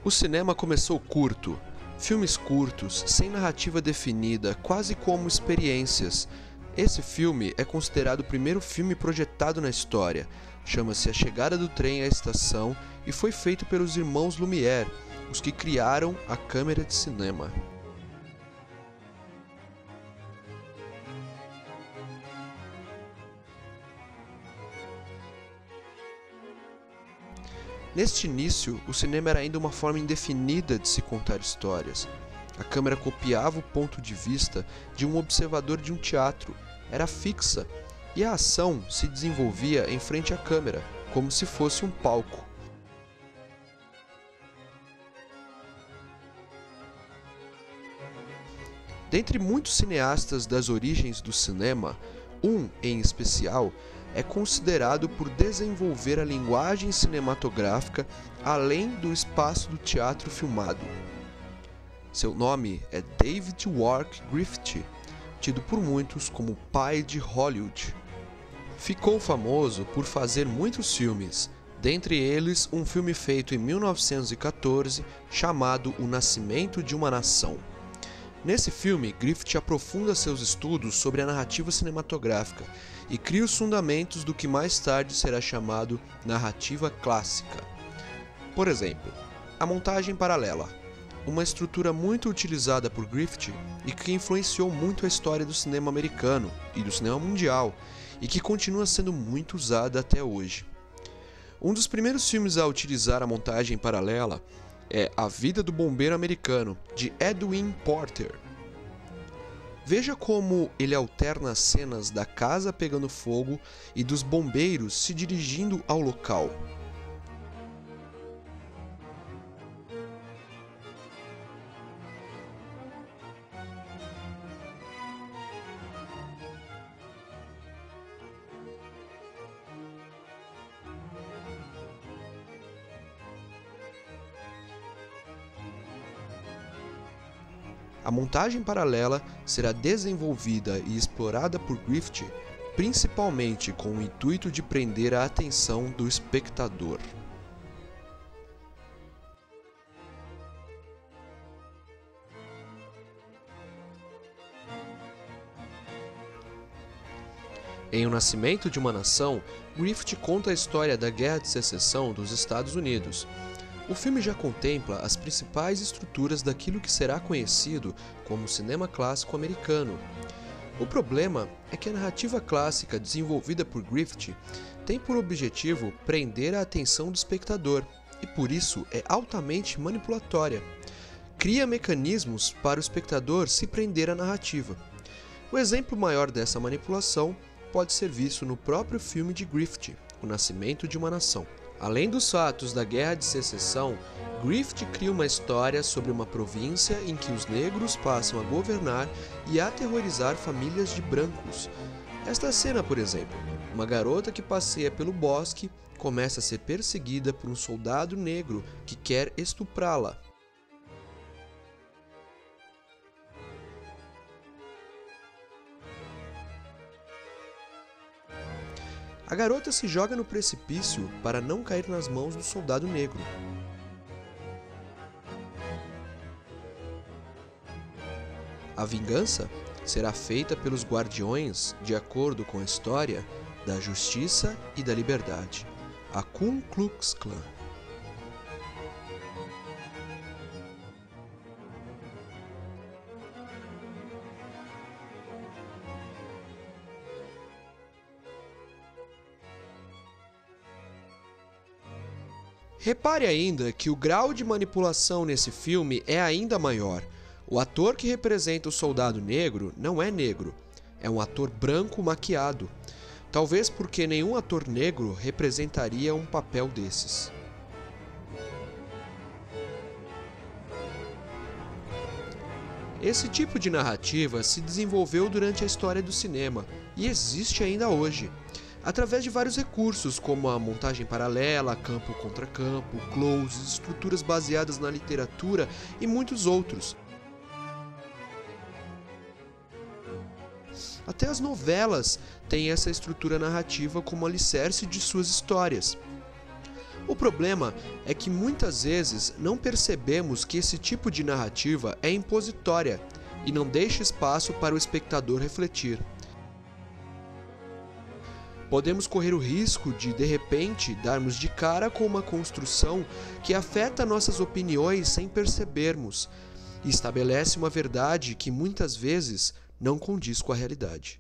O cinema começou curto. Filmes curtos, sem narrativa definida, quase como experiências. Esse filme é considerado o primeiro filme projetado na história. Chama-se A Chegada do Trem à Estação e foi feito pelos irmãos Lumière, os que criaram a câmera de cinema. Neste início, o cinema era ainda uma forma indefinida de se contar histórias. A câmera copiava o ponto de vista de um observador de um teatro, era fixa, e a ação se desenvolvia em frente à câmera, como se fosse um palco. Dentre muitos cineastas das origens do cinema, um em especial é considerado por desenvolver a linguagem cinematográfica além do espaço do teatro filmado. Seu nome é David Wark Griffith, tido por muitos como o pai de Hollywood. Ficou famoso por fazer muitos filmes, dentre eles um filme feito em 1914 chamado O Nascimento de uma Nação. Nesse filme, Griffith aprofunda seus estudos sobre a narrativa cinematográfica e cria os fundamentos do que mais tarde será chamado narrativa clássica. Por exemplo, a montagem paralela, uma estrutura muito utilizada por Griffith e que influenciou muito a história do cinema americano e do cinema mundial, e que continua sendo muito usada até hoje. Um dos primeiros filmes a utilizar a montagem paralela é A Vida do Bombeiro Americano, de Edwin Porter. Veja como ele alterna as cenas da casa pegando fogo e dos bombeiros se dirigindo ao local. A montagem paralela será desenvolvida e explorada por Griffith principalmente com o intuito de prender a atenção do espectador. Em O Nascimento de uma Nação, Griffith conta a história da Guerra de Secessão dos Estados Unidos. O filme já contempla as principais estruturas daquilo que será conhecido como cinema clássico americano. O problema é que a narrativa clássica desenvolvida por Griffith tem por objetivo prender a atenção do espectador e, por isso, é altamente manipulatória. Cria mecanismos para o espectador se prender à narrativa. O exemplo maior dessa manipulação pode ser visto no próprio filme de Griffith, O Nascimento de uma Nação. Além dos fatos da Guerra de Secessão, Griffith cria uma história sobre uma província em que os negros passam a governar e aterrorizar famílias de brancos. Esta cena, por exemplo, uma garota que passeia pelo bosque começa a ser perseguida por um soldado negro que quer estuprá-la. A garota se joga no precipício para não cair nas mãos do soldado negro. A vingança será feita pelos guardiões, de acordo com a história, da justiça e da liberdade, a Ku Klux Klan. Repare ainda que o grau de manipulação nesse filme é ainda maior. O ator que representa o soldado negro não é negro, é um ator branco maquiado. Talvez porque nenhum ator negro representaria um papel desses. Esse tipo de narrativa se desenvolveu durante a história do cinema e existe ainda hoje, através de vários recursos como a montagem paralela, campo contra campo, closes, estruturas baseadas na literatura e muitos outros. Até as novelas têm essa estrutura narrativa como alicerce de suas histórias. O problema é que muitas vezes não percebemos que esse tipo de narrativa é impositória e não deixa espaço para o espectador refletir. Podemos correr o risco de repente, darmos de cara com uma construção que afeta nossas opiniões sem percebermos e estabelece uma verdade que muitas vezes não condiz com a realidade.